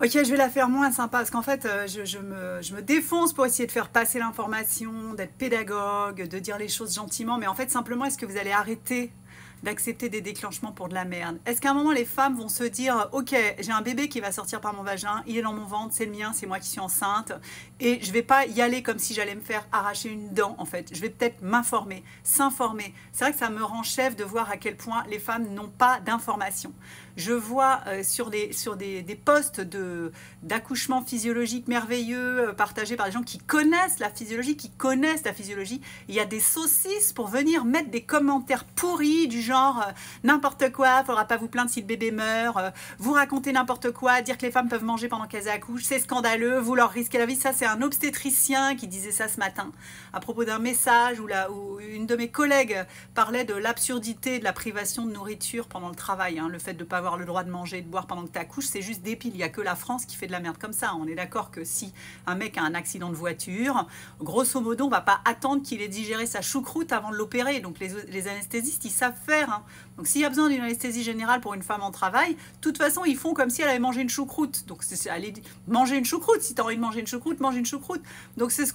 Ok, je vais la faire moins sympa parce qu'en fait, je me défonce pour essayer de faire passer l'information, d'être pédagogue, de dire les choses gentiment. Mais en fait, simplement, est-ce que vous allez arrêter d'accepter des déclenchements pour de la merde? Est-ce qu'à un moment, les femmes vont se dire, ok, j'ai un bébé qui va sortir par mon vagin, il est dans mon ventre, c'est le mien, c'est moi qui suis enceinte, et je vais pas y aller comme si j'allais me faire arracher une dent, en fait. Je vais peut-être m'informer, s'informer. C'est vrai que ça me rend chef de voir à quel point les femmes n'ont pas d'informations. Je vois sur des posts d'accouchement physiologique merveilleux partagés par des gens qui connaissent la physiologie, il y a des saucisses pour venir mettre des commentaires pourris du genre n'importe quoi, faudra pas vous plaindre si le bébé meurt, vous racontez n'importe quoi, dire que les femmes peuvent manger pendant qu'elles accouchent, c'est scandaleux, vous leur risquez la vie. Ça, c'est un obstétricien qui disait ça ce matin à propos d'un message où une de mes collègues parlait de l'absurdité de la privation de nourriture pendant le travail, hein, le fait de ne pas avoir le droit de manger et de boire pendant que tu accouches, c'est juste débile. Il n'y a que la France qui fait de la merde comme ça. On est d'accord que si un mec a un accident de voiture, grosso modo, on ne va pas attendre qu'il ait digéré sa choucroute avant de l'opérer. Donc les anesthésistes, ils savent faire, hein. Donc s'il y a besoin d'une anesthésie générale pour une femme en travail, de toute façon, ils font comme si elle avait mangé une choucroute. Donc c'est aller manger une choucroute. Si tu as envie de manger une choucroute, mange une choucroute. Donc c'est ce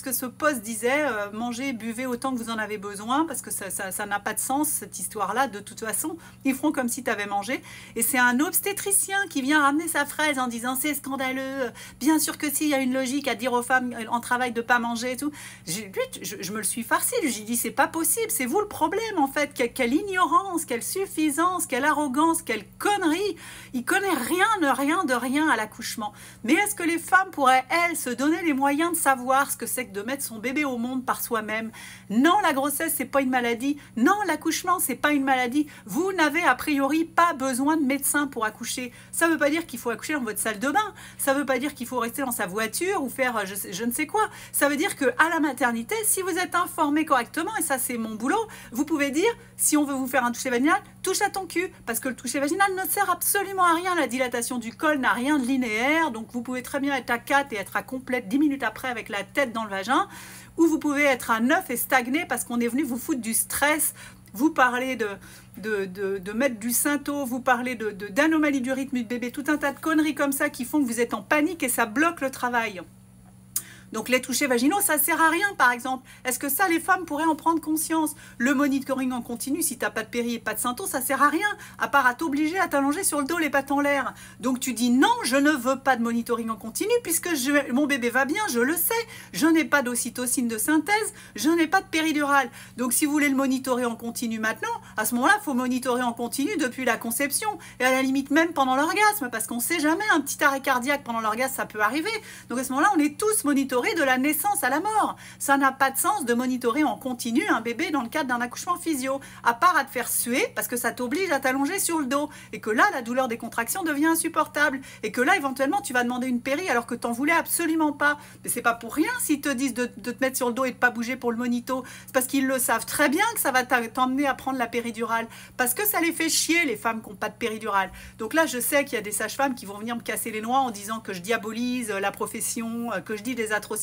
que ce poste disait, mangez, buvez autant que vous en avez besoin, parce que ça n'a pas de sens, cette histoire-là. De toute façon, ils feront comme si tu avais mangé. Et c'est un obstétricien qui vient ramener sa fraise en disant c'est scandaleux, bien sûr que si, il y a une logique à dire aux femmes en travail de pas manger et tout. Je me le suis farci, j'ai dit c'est pas possible, c'est vous le problème en fait, quelle ignorance, quelle suffisance, quelle arrogance, quelle connerie. Il connaît rien de rien à l'accouchement. Mais est-ce que les femmes pourraient, elles, se donner les moyens de savoir ce que c'est que de mettre son bébé au monde par soi-même? Non, la grossesse, c'est pas une maladie. Non, l'accouchement, c'est pas une maladie. Vous n'avez a priori pas besoin de médecin pour accoucher. Ça veut pas dire qu'il faut accoucher dans votre salle de bain. Ça veut pas dire qu'il faut rester dans sa voiture ou faire je ne sais quoi. Ça veut dire qu'à la maternité, si vous êtes informé correctement, et ça c'est mon boulot, vous pouvez dire, si on veut vous faire un toucher vaginal, touche à ton cul. Parce que le toucher vaginal ne sert absolument à rien. La dilatation du col n'a rien de linéaire. Donc vous pouvez très bien être à 4 et être à complète 10 minutes après avec la tête dans le vagin. Ou vous pouvez être à 9 et stagner parce qu'on est venu vous foutre du stress. Vous parlez de mettre du synto, vous parlez d'anomalies du rythme du bébé, tout un tas de conneries comme ça qui font que vous êtes en panique et ça bloque le travail. Donc les touchés vaginaux, ça sert à rien, par exemple. Est-ce que ça, les femmes pourraient en prendre conscience? Le monitoring en continu, si t'as pas de péri et pas de synto, ça sert à rien, à part à t'obliger à t'allonger sur le dos, les pattes en l'air. Donc tu dis non, je ne veux pas de monitoring en continu, puisque mon bébé va bien, je le sais. Je n'ai pas d'ocytocine de synthèse, je n'ai pas de péridurale. Donc si vous voulez le monitorer en continu maintenant, à ce moment-là, il faut monitorer en continu depuis la conception, et à la limite même pendant l'orgasme, parce qu'on ne sait jamais, un petit arrêt cardiaque pendant l'orgasme, ça peut arriver. Donc à ce moment-là, on est tous monitorés de la naissance à la mort. Ça n'a pas de sens de monitorer en continu un bébé dans le cadre d'un accouchement physio, à part à te faire suer parce que ça t'oblige à t'allonger sur le dos et que là la douleur des contractions devient insupportable et que là éventuellement tu vas demander une péri alors que t'en voulais absolument pas. Mais c'est pas pour rien s'ils te disent de te mettre sur le dos et de pas bouger pour le monito. C'est parce qu'ils le savent très bien que ça va t'emmener à prendre la péridurale, parce que ça les fait chier les femmes qui n'ont pas de péridurale. Donc là je sais qu'il y a des sages-femmes qui vont venir me casser les noix en disant que je diabolise la profession, que je dis des atrocités.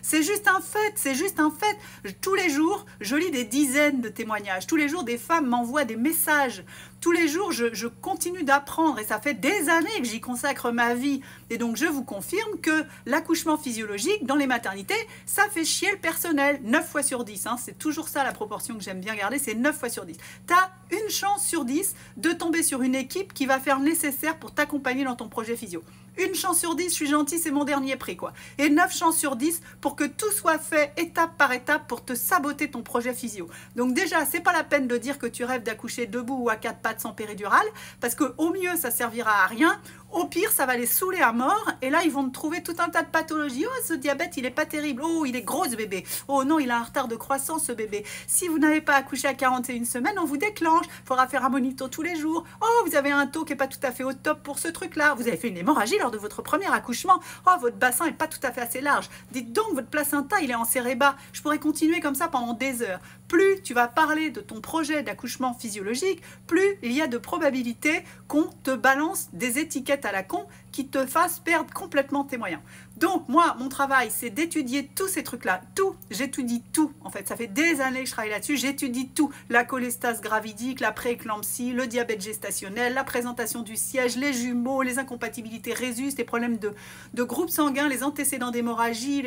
C'est juste un fait, c'est juste un fait. Tous les jours, je lis des dizaines de témoignages. Tous les jours, des femmes m'envoient des messages. Tous les jours, je continue d'apprendre et ça fait des années que j'y consacre ma vie. Et donc, je vous confirme que l'accouchement physiologique dans les maternités, ça fait chier le personnel. 9 fois sur 10, hein, c'est toujours ça la proportion que j'aime bien garder, c'est 9 fois sur 10. Tu as une chance sur 10 de tomber sur une équipe qui va faire le nécessaire pour t'accompagner dans ton projet physio. Une chance sur 10, je suis gentille, c'est mon dernier prix, quoi. Et 9 chances sur 10 pour que tout soit fait étape par étape pour te saboter ton projet physio. Donc déjà, c'est pas la peine de dire que tu rêves d'accoucher debout ou à 4 pattes sans péridurale, parce qu'au mieux, ça servira à rien. Au pire, ça va les saouler à mort. Et là, ils vont te trouver tout un tas de pathologies. Oh, ce diabète, il est pas terrible. Oh, il est gros, ce bébé. Oh non, il a un retard de croissance, ce bébé. Si vous n'avez pas accouché à 41 semaines, on vous déclenche. Il faudra faire un monito tous les jours. Oh, vous avez un taux qui est pas tout à fait au top pour ce truc-là. Vous avez fait une hémorragie lors de votre premier accouchement. Oh, votre bassin est pas tout à fait assez large. Dites donc, votre placenta, il est enserré bas. Je pourrais continuer comme ça pendant des heures. Plus tu vas parler de ton projet d'accouchement physiologique, plus il y a de probabilité qu'on te balance des étiquettes bête à la con qui te fasse perdre complètement tes moyens. Donc moi, mon travail, c'est d'étudier tous ces trucs-là, tout, j'étudie tout en fait, ça fait des années que je travaille là-dessus, j'étudie tout, la cholestase gravidique, la prééclampsie, le diabète gestationnel, la présentation du siège, les jumeaux, les incompatibilités résus, les problèmes de groupe sanguin, les antécédents d'hémorragie,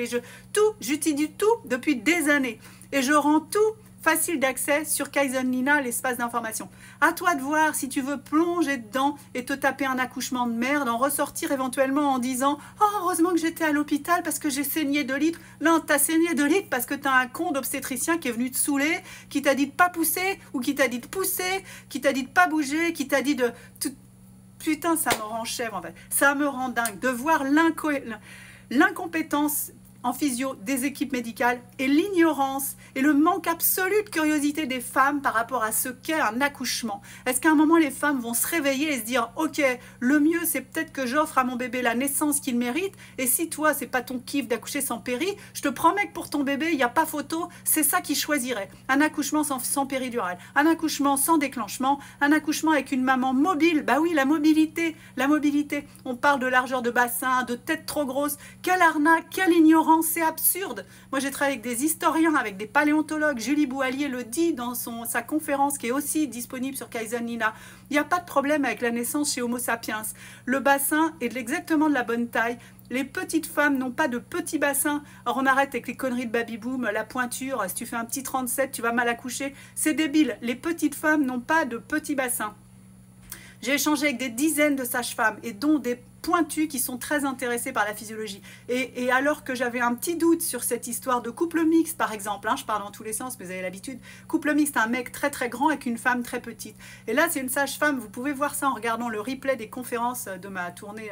tout, j'étudie tout depuis des années et je rends tout facile d'accès sur Kaizen Nina, l'espace d'information. À toi de voir si tu veux plonger dedans et te taper un accouchement de merde, en ressortir éventuellement en disant « Oh, heureusement que j'étais à l'hôpital parce que j'ai saigné 2 litres. » Non, t'as saigné 2 litres parce que t'as un con d'obstétricien qui est venu te saouler, qui t'a dit de pas pousser, ou qui t'a dit de pousser, qui t'a dit de pas bouger, qui t'a dit de... Putain, ça me rend chèvre en fait. Ça me rend dingue de voir l'incompétence en physio des équipes médicales et l'ignorance et le manque absolu de curiosité des femmes par rapport à ce qu'est un accouchement. Est-ce qu'à un moment les femmes vont se réveiller et se dire ok, le mieux c'est peut-être que j'offre à mon bébé la naissance qu'il mérite, et si toi c'est pas ton kiff d'accoucher sans péri, je te promets que pour ton bébé il n'y a pas photo, c'est ça qu'il choisirait. Un accouchement sans péridurale, un accouchement sans déclenchement, un accouchement avec une maman mobile. Bah oui, la mobilité, on parle de largeur de bassin, de tête trop grosse, quelle arnaque, quelle ignorance. C'est absurde. Moi, j'ai travaillé avec des historiens, avec des paléontologues. Julie Bouallier le dit dans sa conférence qui est aussi disponible sur Kaizen Nina. Il n'y a pas de problème avec la naissance chez Homo sapiens. Le bassin est exactement de la bonne taille. Les petites femmes n'ont pas de petits bassins. Alors on arrête avec les conneries de baby boom, la pointure. Si tu fais un petit 37, tu vas mal accoucher. C'est débile. Les petites femmes n'ont pas de petits bassins. J'ai échangé avec des dizaines de sages-femmes et dont des pointus qui sont très intéressés par la physiologie. Et alors que j'avais un petit doute sur cette histoire de couple mixte, par exemple, je parle dans tous les sens, mais vous avez l'habitude, couple mixte, un mec très très grand avec une femme très petite. Et là, c'est une sage-femme, vous pouvez voir ça en regardant le replay des conférences de ma tournée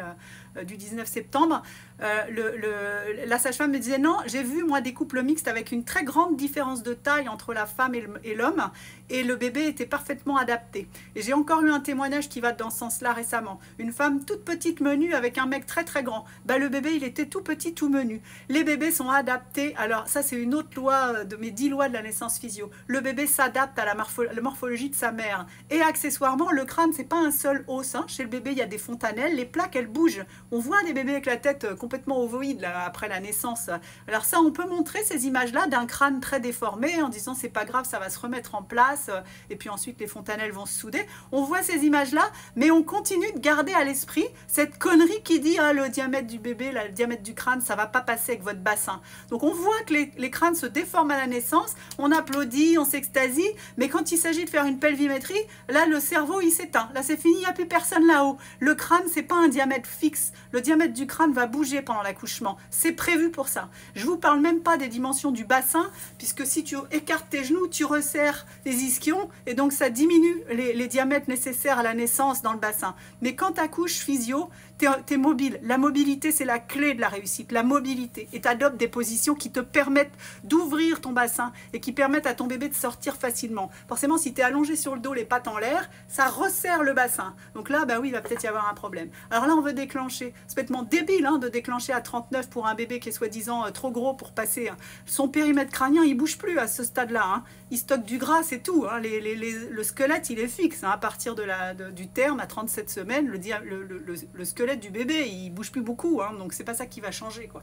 du 19 septembre. La sage-femme me disait non, j'ai vu moi des couples mixtes avec une très grande différence de taille entre la femme et l'homme, et le bébé était parfaitement adapté. Et j'ai encore eu un témoignage qui va dans ce sens-là récemment. Une femme toute petite menue avec un mec très très grand. Bah, le bébé il était tout petit, tout menu. Les bébés sont adaptés. Alors ça c'est une autre loi de mes 10 lois de la naissance physio. Le bébé s'adapte à la morphologie de sa mère. Et accessoirement le crâne c'est pas un seul os. Chez le bébé il y a des fontanelles, les plaques elles bougent. On voit des bébés avec la tête complètement ovoïde là, après la naissance. Alors ça on peut montrer ces images là d'un crâne très déformé en disant c'est pas grave, ça va se remettre en place, et puis ensuite les fontanelles vont se souder. On voit ces images là, mais on continue de garder à l'esprit cette connerie qui dit le diamètre du bébé, le diamètre du crâne, ça va pas passer avec votre bassin. Donc on voit que les crânes se déforment à la naissance, on applaudit, on s'extasie, mais quand il s'agit de faire une pelvimétrie, là le cerveau il s'éteint, là c'est fini, il n'y a plus personne là-haut. Le crâne c'est pas un diamètre fixe, le diamètre du crâne va bouger pendant l'accouchement, c'est prévu pour ça. Je vous parle même pas des dimensions du bassin, puisque si tu écartes tes genoux, tu resserres les ischions, et donc ça diminue les diamètres nécessaires à la naissance dans le bassin. Mais quand tu accouches physio, tu es mobile. La mobilité, c'est la clé de la réussite, la mobilité. Et tu adoptes des positions qui te permettent d'ouvrir ton bassin et qui permettent à ton bébé de sortir facilement. Forcément, si tu es allongé sur le dos, les pattes en l'air, ça resserre le bassin. Donc là, bah oui, il va peut-être y avoir un problème. Alors là, on veut déclencher. C'est complètement débile de déclencher à 39 pour un bébé qui est soi-disant trop gros pour passer. Son périmètre crânien, il bouge plus à ce stade-là. Il stocke du gras, c'est tout. Le squelette, il est fixe. À partir du terme, à 37 semaines, le squelette du bébé, il bouge plus beaucoup, donc c'est pas ça qui va changer, quoi.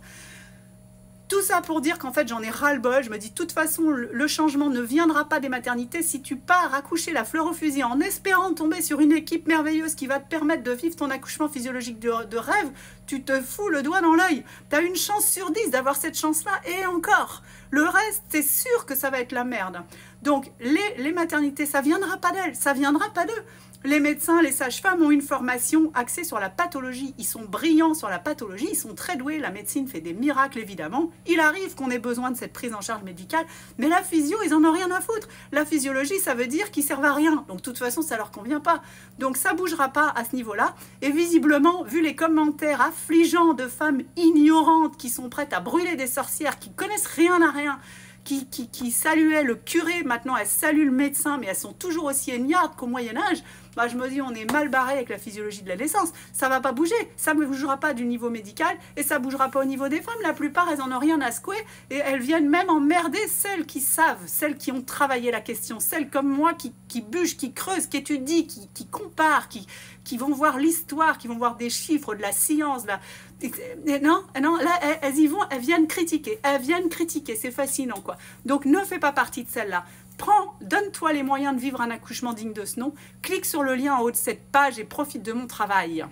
Tout ça pour dire qu'en fait j'en ai ras-le-bol. Je me dis de toute façon le changement ne viendra pas des maternités. Si tu pars accoucher la fleur au fusil en espérant tomber sur une équipe merveilleuse qui va te permettre de vivre ton accouchement physiologique de rêve, tu te fous le doigt dans l'œil. Tu as une chance sur 10 d'avoir cette chance-là, et encore. Le reste, c'est sûr que ça va être la merde. Donc les maternités, ça viendra pas d'elles, ça viendra pas d'eux. Les médecins, les sages-femmes ont une formation axée sur la pathologie. Ils sont brillants sur la pathologie, ils sont très doués. La médecine fait des miracles, évidemment. Il arrive qu'on ait besoin de cette prise en charge médicale, mais la physio, ils en ont rien à foutre. La physiologie, ça veut dire qu'ils servent à rien. Donc, de toute façon, ça leur convient pas. Donc, ça bougera pas à ce niveau-là. Et visiblement, vu les commentaires affligeants de femmes ignorantes qui sont prêtes à brûler des sorcières, qui connaissent rien à rien, qui saluaient le curé, maintenant elles saluent le médecin, mais elles sont toujours aussi ignardes qu'au Moyen-Âge. bah, je me dis on est mal barré avec la physiologie de la naissance. Ça va pas bouger, ça ne bougera pas du niveau médical et ça bougera pas au niveau des femmes. La plupart, elles en ont rien à secouer et elles viennent même emmerder celles qui savent, celles qui ont travaillé la question, celles comme moi qui bûchent, qui creusent, qui étudient, qui comparent, qui vont voir l'histoire, qui vont voir des chiffres, de la science, non, là, elles y vont, elles viennent critiquer, c'est fascinant, quoi. Donc, ne fais pas partie de celle-là. Donne-toi les moyens de vivre un accouchement digne de ce nom. Clique sur le lien en haut de cette page et profite de mon travail.